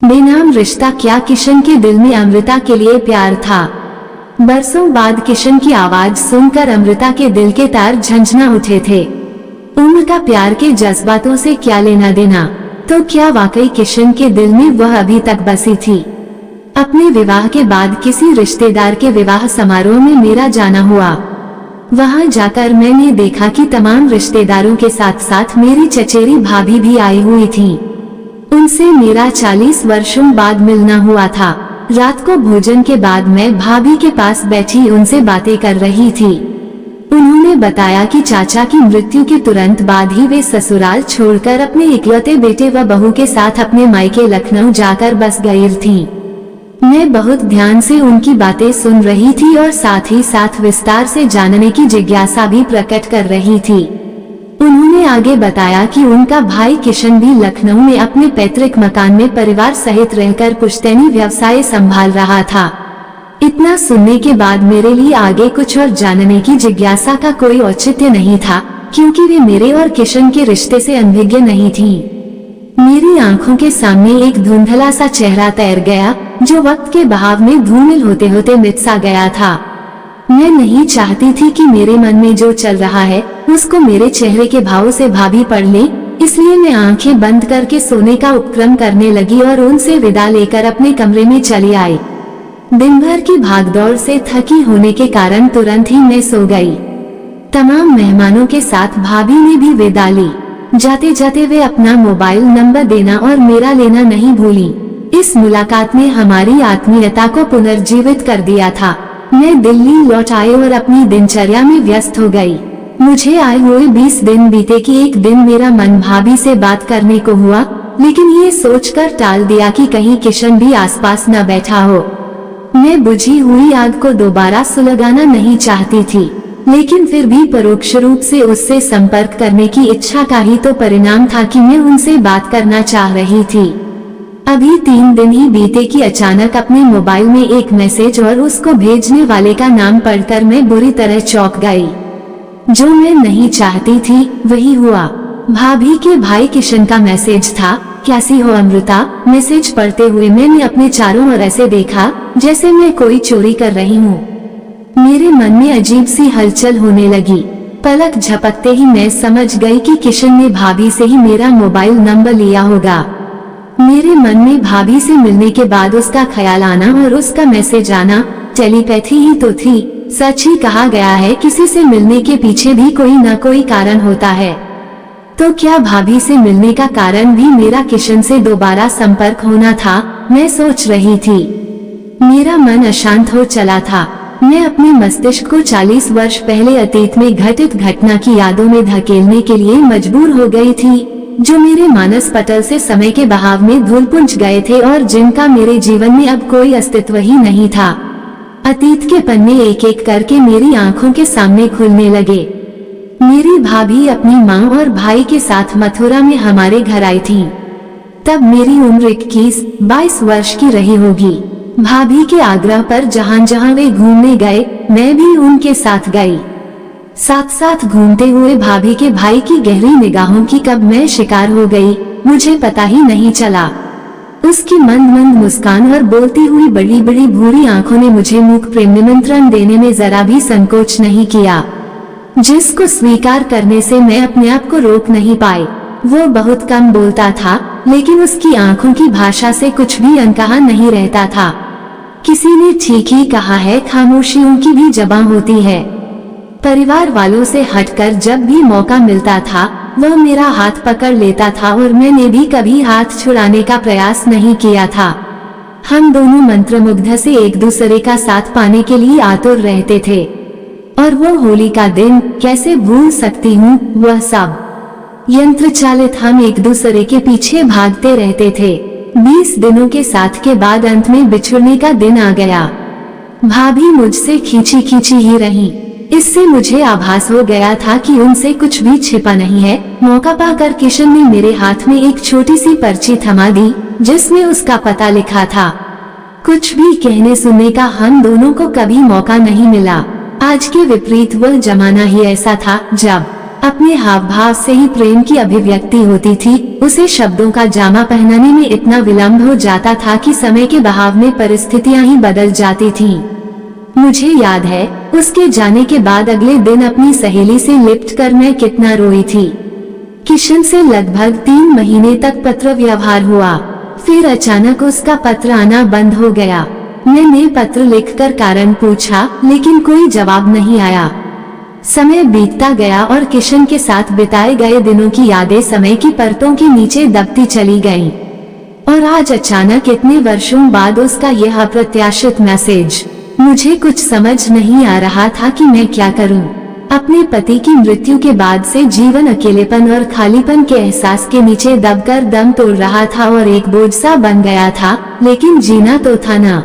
बेनाम रिश्ता क्या किशन के दिल में अमृता के लिए प्यार था। बरसों बाद किशन की आवाज सुनकर अमृता के दिल के तार झंझना उठे थे। उम्र का प्यार के जज्बातों से क्या लेना देना, तो क्या वाकई किशन के दिल में वह अभी तक बसी थी। अपने विवाह के बाद किसी रिश्तेदार के विवाह समारोह में मेरा जाना हुआ। वहां जाकर मैंने देखा कि तमाम रिश्तेदारों के साथ साथ मेरी चचेरी भाभी भी आई हुई थी। उनसे मेरा 40 वर्षों बाद मिलना हुआ था। रात को भोजन के बाद मैं भाभी के पास बैठी उनसे बातें कर रही थी। उन्होंने बताया कि चाचा की मृत्यु के तुरंत बाद ही वे ससुराल छोड़कर अपने इकलौते बेटे व बहू के साथ अपने मायके लखनऊ जाकर बस गई थी। मैं बहुत ध्यान से उनकी बातें सुन रही थी और साथ ही साथ विस्तार से जानने की जिज्ञासा भी प्रकट कर रही थी। उन्होंने आगे बताया कि उनका भाई किशन भी लखनऊ में अपने पैतृक मकान में परिवार सहित रहकर पुश्तैनी व्यवसाय संभाल रहा था। इतना सुनने के बाद मेरे लिए आगे कुछ और जानने की जिज्ञासा का कोई औचित्य नहीं था, क्योंकि वे मेरे और किशन के रिश्ते से अनभिज्ञ नहीं थी। मेरी आंखों के सामने एक धुंधला सा चेहरा तैर गया, जो वक्त के बहाव में धूमिल होते होते मिट सा गया था। मैं नहीं चाहती थी कि मेरे मन में जो चल रहा है उसको मेरे चेहरे के भाव से भाभी पढ़ ले, इसलिए मैं आंखें बंद करके सोने का उपक्रम करने लगी और उनसे विदा लेकर अपने कमरे में चली आई। दिन भर की भागदौड़ से थकी होने के कारण तुरंत ही मैं सो गई। तमाम मेहमानों के साथ भाभी ने भी विदा ली। जाते जाते वे अपना मोबाइल नंबर देना और मेरा लेना नहीं भूली। इस मुलाकात ने हमारी आत्मीयता को पुनर्जीवित कर दिया था। मैं दिल्ली लौट आई और अपनी दिनचर्या में व्यस्त हो गई। मुझे आए हुए 20 दिन बीते कि एक दिन मेरा मन भाभी से बात करने को हुआ, लेकिन ये सोचकर टाल दिया कि कहीं किशन भी आसपास न बैठा हो। मैं बुझी हुई आग को दोबारा सुलगाना नहीं चाहती थी, लेकिन फिर भी परोक्ष रूप से उससे संपर्क करने की इच्छा का ही तो परिणाम था कि मैं उनसे बात करना चाह रही थी। अभी 3 दिन ही बीते कि अचानक अपने मोबाइल में एक मैसेज और उसको भेजने वाले का नाम पढ़कर मैं बुरी तरह चौंक गई। जो मैं नहीं चाहती थी वही हुआ। भाभी के भाई किशन का मैसेज था। कैसी हो अमृता? मैसेज पढ़ते हुए मैंने अपने चारों ओर ऐसे देखा जैसे मैं कोई चोरी कर रही हूँ। मेरे मन में अजीब सी हलचल होने लगी। पलक झपकते ही मैं समझ गई कि किशन ने भाभी से ही मेरा मोबाइल नंबर लिया होगा। मेरे मन में भाभी से मिलने के बाद उसका ख्याल आना और उसका मैसेज आना टेलीपैथी ही तो थी। सच ही कहा गया है, किसी से मिलने के पीछे भी कोई न कोई कारण होता है। तो क्या भाभी से मिलने का कारण भी मेरा किशन से दोबारा संपर्क होना था? मैं सोच रही थी। मेरा मन अशांत हो चला था। मैं अपने मस्तिष्क को 40 वर्ष पहले अतीत में घटित घटना की यादों में धकेलने के लिए मजबूर हो गई थी, जो मेरे मानस पटल से समय के बहाव में धूल पुंज गए थे और जिनका मेरे जीवन में अब कोई अस्तित्व ही नहीं था। अतीत के पन्ने एक एक करके मेरी आंखों के सामने खुलने लगे। मेरी भाभी अपनी माँ और भाई के साथ मथुरा में हमारे घर आई थी। तब मेरी उम्र 21-22 वर्ष की रही होगी। भाभी के आग्रह पर जहाँ जहाँ वे घूमने गए, मैं भी उनके साथ गई। साथ साथ घूमते हुए भाभी के भाई की गहरी निगाहों की कब मैं शिकार हो गई, मुझे पता ही नहीं चला। उसकी मंद मंद मुस्कान और बोलती हुई बड़ी बड़ी भूरी आंखों ने मुझे मूक प्रेम निमंत्रण देने में जरा भी संकोच नहीं किया, जिसको स्वीकार करने से मैं अपने आप को रोक नहीं पाई। वो बहुत कम बोलता था, लेकिन उसकी आंखों की भाषा से कुछ भी अनकहा नहीं रहता था। किसी ने ठीक ही कहा है, खामोशियों की भी जुबान होती है। परिवार वालों से हटकर जब भी मौका मिलता था वह मेरा हाथ पकड़ लेता था और मैंने भी कभी हाथ छुड़ाने का प्रयास नहीं किया था। हम दोनों मंत्रमुग्ध से एक दूसरे का साथ पाने के लिए आतुर रहते थे। और वो होली का दिन कैसे भूल सकती हूँ, वह सब यंत्र चालित हम एक दूसरे के पीछे भागते रहते थे। 20 दिनों के साथ के बाद अंत में बिछुड़ने का दिन आ गया। भाभी मुझसे खींची खींची ही रही। इससे मुझे आभास हो गया था कि उनसे कुछ भी छिपा नहीं है। मौका पाकर किशन ने मेरे हाथ में एक छोटी सी पर्ची थमा दी, जिसमें उसका पता लिखा था। कुछ भी कहने सुनने का हम दोनों को कभी मौका नहीं मिला। आज के विपरीत वह जमाना ही ऐसा था जब अपने अपने हाव भाव से ही प्रेम की अभिव्यक्ति होती थी। उसे शब्दों का जामा पहनाने में इतना विलंब हो जाता था कि समय के बहाव में परिस्थितियां ही बदल जाती थीं। मुझे याद है उसके जाने के बाद अगले दिन अपनी सहेली से लिपट कर मैं कितना रोई थी। किशन से लगभग 3 महीने तक पत्र व्यवहार हुआ, फिर अचानक उसका पत्र आना बंद हो गया। मैंने पत्र लिखकर कारण पूछा, लेकिन कोई जवाब नहीं आया। समय बीतता गया और किशन के साथ बिताए गए दिनों की यादें समय की परतों के नीचे दबती चली गईं। और आज अचानक इतने वर्षों बाद उसका यह अप्रत्याशित मैसेज। मुझे कुछ समझ नहीं आ रहा था कि मैं क्या करूं। अपने पति की मृत्यु के बाद से जीवन अकेलेपन और खालीपन के एहसास के नीचे दबकर दम तोड़ रहा था और एक बोझ सा बन गया था, लेकिन जीना तो था ना।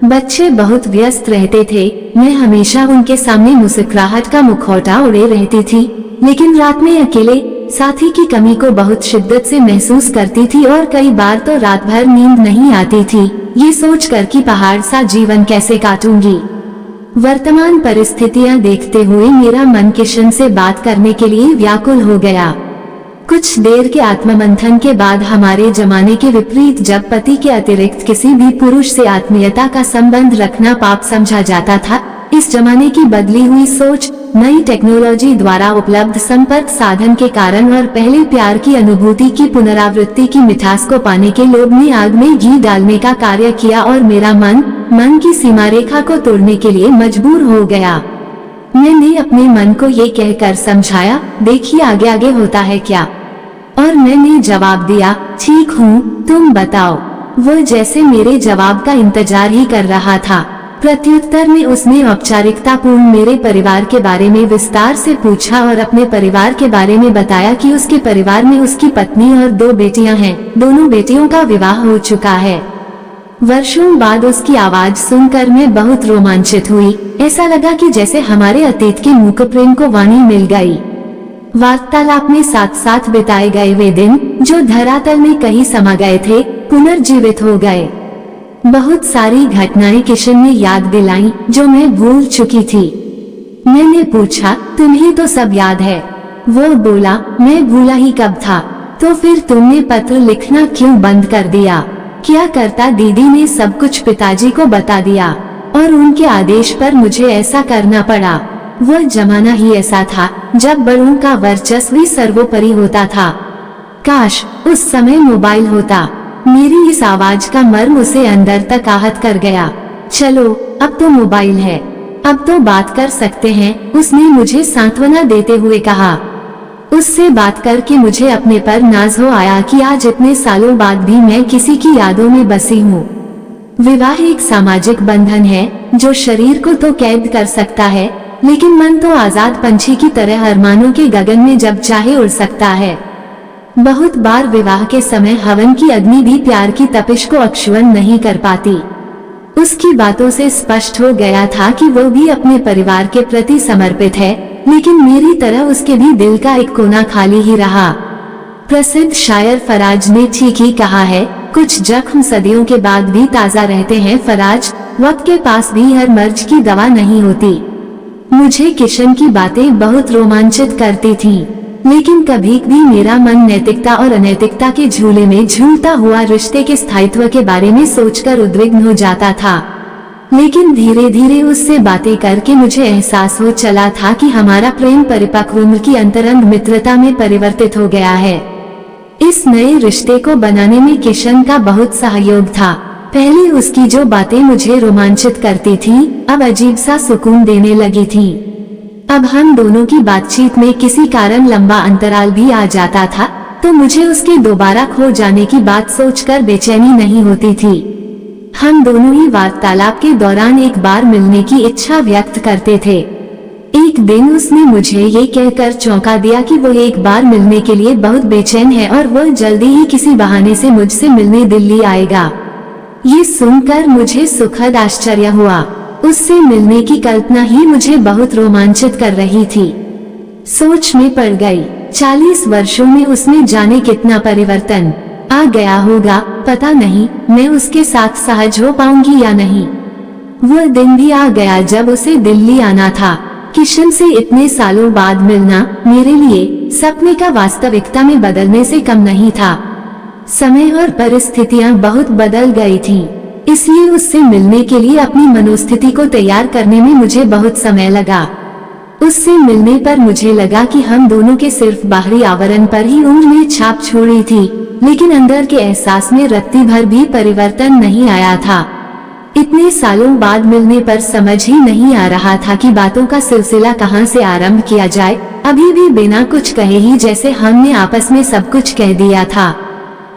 बच्चे बहुत व्यस्त रहते थे, मैं हमेशा उनके सामने मुस्कुराहट का मुखौटा ओढ़े रहती थी, लेकिन रात में अकेले साथी की कमी को बहुत शिद्दत से महसूस करती थी और कई बार तो रात भर नींद नहीं आती थी, ये सोचकर कि पहाड़ सा जीवन कैसे काटूंगी। वर्तमान परिस्थितियां देखते हुए मेरा मन किशन से बात करने के लिए व्याकुल हो गया। कुछ देर के आत्ममंथन के बाद हमारे जमाने के विपरीत जब पति के अतिरिक्त किसी भी पुरुष से आत्मीयता का संबंध रखना पाप समझा जाता था, इस जमाने की बदली हुई सोच, नई टेक्नोलॉजी द्वारा उपलब्ध संपर्क साधन के कारण और पहले प्यार की अनुभूति की पुनरावृत्ति की मिठास को पाने के लोभ ने आग में घी डालने का कार्य किया और मेरा मन की सीमा रेखा को तोड़ने के लिए मजबूर हो गया। मैंने अपने मन को ये कहकर समझाया, देखिए आगे आगे होता है क्या। और मैंने जवाब दिया, ठीक हूँ, तुम बताओ। वो जैसे मेरे जवाब का इंतजार ही कर रहा था। प्रत्युत्तर में उसने औपचारिकता पूर्ण मेरे परिवार के बारे में विस्तार से पूछा और अपने परिवार के बारे में बताया कि उसके परिवार में उसकी पत्नी और 2 बेटियां हैं, दोनों बेटियों का विवाह हो चुका है। वर्षों बाद उसकी आवाज सुनकर मैं बहुत रोमांचित हुई। ऐसा लगा कि जैसे हमारे अतीत के मूक प्रेम को वाणी मिल गई। वार्तालाप में साथ साथ बिताए गए वे दिन, जो धरातल में कहीं समा गए थे, पुनर्जीवित हो गए। बहुत सारी घटनाएं किशन ने याद दिलाई जो मैं भूल चुकी थी। मैंने पूछा, तुम्हें तो सब याद है? वो बोला, मैं भूला ही कब था। तो फिर तुमने पत्र लिखना क्यों बंद कर दिया? क्या करता? दीदी ने सब कुछ पिताजी को बता दिया और उनके आदेश पर मुझे ऐसा करना पड़ा। वह जमाना ही ऐसा था जब बड़ों का वर्चस्व ही सर्वोपरि होता था। काश उस समय मोबाइल होता। मेरी इस आवाज का मर्म उसे अंदर तक आहत कर गया। चलो अब तो मोबाइल है, अब तो बात कर सकते हैं, उसने मुझे सांत्वना देते हुए कहा। उससे बात करके मुझे अपने पर नाज हो आया कि आज इतने सालों बाद भी मैं किसी की यादों में बसी हूँ। विवाह एक सामाजिक बंधन है जो शरीर को तो कैद कर सकता है, लेकिन मन तो आजाद पंछी की तरह अरमानों के गगन में जब चाहे उड़ सकता है। बहुत बार विवाह के समय हवन की अग्नि भी प्यार की तपिश को अक्षुण्ण नहीं कर पाती। उसकी बातों से स्पष्ट हो गया था कि वो भी अपने परिवार के प्रति समर्पित है, लेकिन मेरी तरह उसके भी दिल का एक कोना खाली ही रहा। प्रसिद्ध शायर फराज ने ठीक ही कहा है, कुछ जख्म सदियों के बाद भी ताजा रहते हैं फराज, वक्त के पास भी हर मर्ज की दवा नहीं होती। मुझे किशन की बातें बहुत रोमांचित करती थीं, लेकिन कभी भी मेरा मन नैतिकता और अनैतिकता के झूले में झूलता हुआ रिश्ते के स्थायित्व के बारे में सोचकर उद्विग्न हो जाता था। लेकिन धीरे धीरे उससे बातें करके मुझे एहसास हो चला था कि हमारा प्रेम परिपक्व उम्र की अंतरंग मित्रता में परिवर्तित हो गया है। इस नए रिश्ते को बनाने में किशन का बहुत सहयोग था। पहले उसकी जो बातें मुझे रोमांचित करती थीं, अब अजीब सा सुकून देने लगी थीं। अब हम दोनों की बातचीत में किसी कारण लंबा अंतराल भी आ जाता था, तो मुझे उसके दोबारा खो जाने की बात सोचकर बेचैनी नहीं होती थी। हम दोनों ही वार्तालाप के दौरान एक बार मिलने की इच्छा व्यक्त करते थे। एक दिन उसने मुझे ये कहकर चौंका दिया कि वो एक बार मिलने के लिए बहुत बेचैन है और वो जल्दी ही किसी बहाने से मुझसे मिलने दिल्ली आएगा। ये सुनकर मुझे सुखद आश्चर्य हुआ। उससे मिलने की कल्पना ही मुझे बहुत रोमांचित कर रही थी। सोच में पड़ गई। 40 वर्षों में उसमें जाने कितना परिवर्तन आ गया होगा, पता नहीं मैं उसके साथ सहज हो पाऊंगी या नहीं। वह दिन भी आ गया जब उसे दिल्ली आना था। किशन से इतने सालों बाद मिलना मेरे लिए सपने का वास्तविकता में बदलने से कम नहीं था। समय और परिस्थितियां बहुत बदल गई थीं, इसलिए उससे मिलने के लिए अपनी मनोस्थिति को तैयार करने में मुझे बहुत समय लगा। उससे मिलने पर मुझे लगा कि हम दोनों के सिर्फ बाहरी आवरण पर ही उंगलियां छाप छोड़ी थी, लेकिन अंदर के एहसास में रत्ती भर भी परिवर्तन नहीं आया था। इतने सालों बाद मिलने पर समझ ही नहीं आ रहा था कि बातों का सिलसिला कहां से आरंभ किया जाए। अभी भी बिना कुछ कहे ही जैसे हमने आपस में सब कुछ कह दिया था।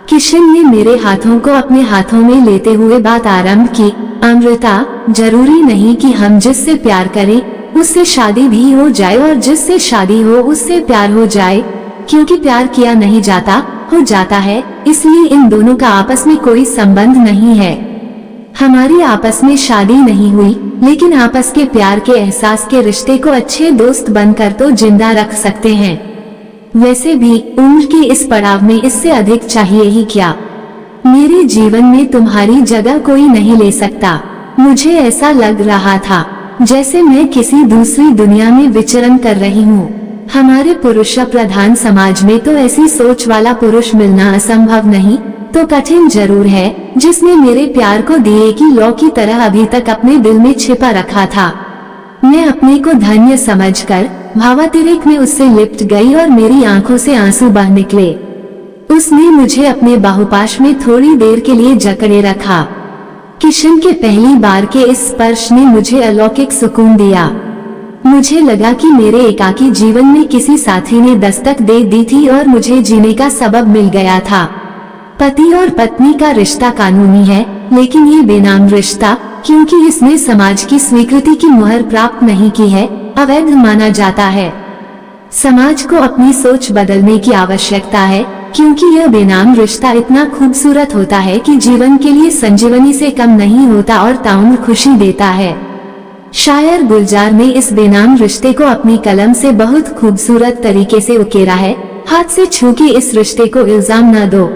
किशन ने मेरे हाथों को अपने हाथों में लेते हुए बात आरंभ की। अमृता, जरूरी नहीं कि हम जिससे प्यार करें उससे शादी भी हो जाए और जिससे शादी हो उससे प्यार हो जाए, क्योंकि प्यार किया नहीं जाता, हो जाता है। इसलिए इन दोनों का आपस में कोई संबंध नहीं है। हमारी आपस में शादी नहीं हुई, लेकिन आपस के प्यार के एहसास के रिश्ते को अच्छे दोस्त बनकर तो जिंदा रख सकते हैं। वैसे भी उम्र के इस पड़ाव में इससे अधिक चाहिए ही क्या। मेरे जीवन में तुम्हारी जगह कोई नहीं ले सकता। मुझे ऐसा लग रहा था जैसे मैं किसी दूसरी दुनिया में विचरण कर रही हूँ। हमारे पुरुष प्रधान समाज में तो ऐसी सोच वाला पुरुष मिलना असंभव नहीं तो कठिन जरूर है, जिसने मेरे प्यार को दिए की लौ की तरह अभी तक अपने दिल में छिपा रखा था। मैं अपने को धन्य समझकर भावातिरेक में उससे लिपट गई और मेरी आंखों से आंसू बह निकले। उसने मुझे अपने बाहुपाश में थोड़ी देर के लिए जकड़े रखा। किशन के पहली बार के इस स्पर्श ने मुझे अलौकिक सुकून दिया। मुझे लगा कि मेरे एकाकी जीवन में किसी साथी ने दस्तक दे दी थी और मुझे जीने का सबब मिल गया था। पति और पत्नी का रिश्ता कानूनी है, लेकिन ये बेनाम रिश्ता, क्योंकि इसने समाज की स्वीकृति की मुहर प्राप्त नहीं की है, अवैध माना जाता है। समाज को अपनी सोच बदलने की आवश्यकता है, क्योंकि यह बेनाम रिश्ता इतना खूबसूरत होता है कि जीवन के लिए संजीवनी से कम नहीं होता और ताउम्र खुशी देता है। शायर गुलजार ने इस बेनाम रिश्ते को अपनी कलम से बहुत खूबसूरत तरीके से उकेरा है। हाथ से छू के इस रिश्ते को इल्जाम न दो।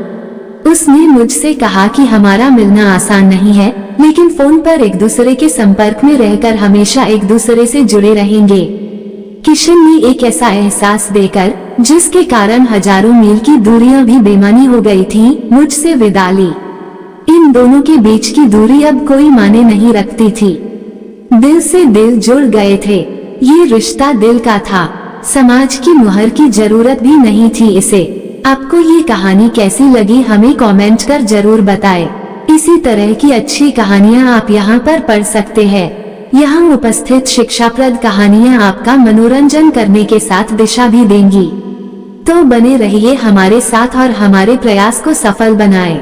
उसने मुझसे कहा कि हमारा मिलना आसान नहीं है, लेकिन फोन पर एक दूसरे के संपर्क में रहकर हमेशा एक दूसरे से जुड़े रहेंगे। किशन ने एक ऐसा एहसास देकर, जिसके कारण हजारों मील की दूरियां भी बेमानी हो गई थीं, मुझसे विदा ली। इन दोनों के बीच की दूरी अब कोई माने नहीं रखती थी। दिल से दिल जुड़ गए थे। ये रिश्ता दिल का था, समाज की मुहर की जरूरत भी नहीं थी इसे। आपको ये कहानी कैसी लगी हमें कमेंट कर जरूर बताएं। इसी तरह की अच्छी कहानियाँ आप यहाँ पर पढ़ सकते हैं। यहाँ उपस्थित शिक्षाप्रद कहानियाँ आपका मनोरंजन करने के साथ दिशा भी देंगी। तो बने रहिए हमारे साथ और हमारे प्रयास को सफल बनाएं।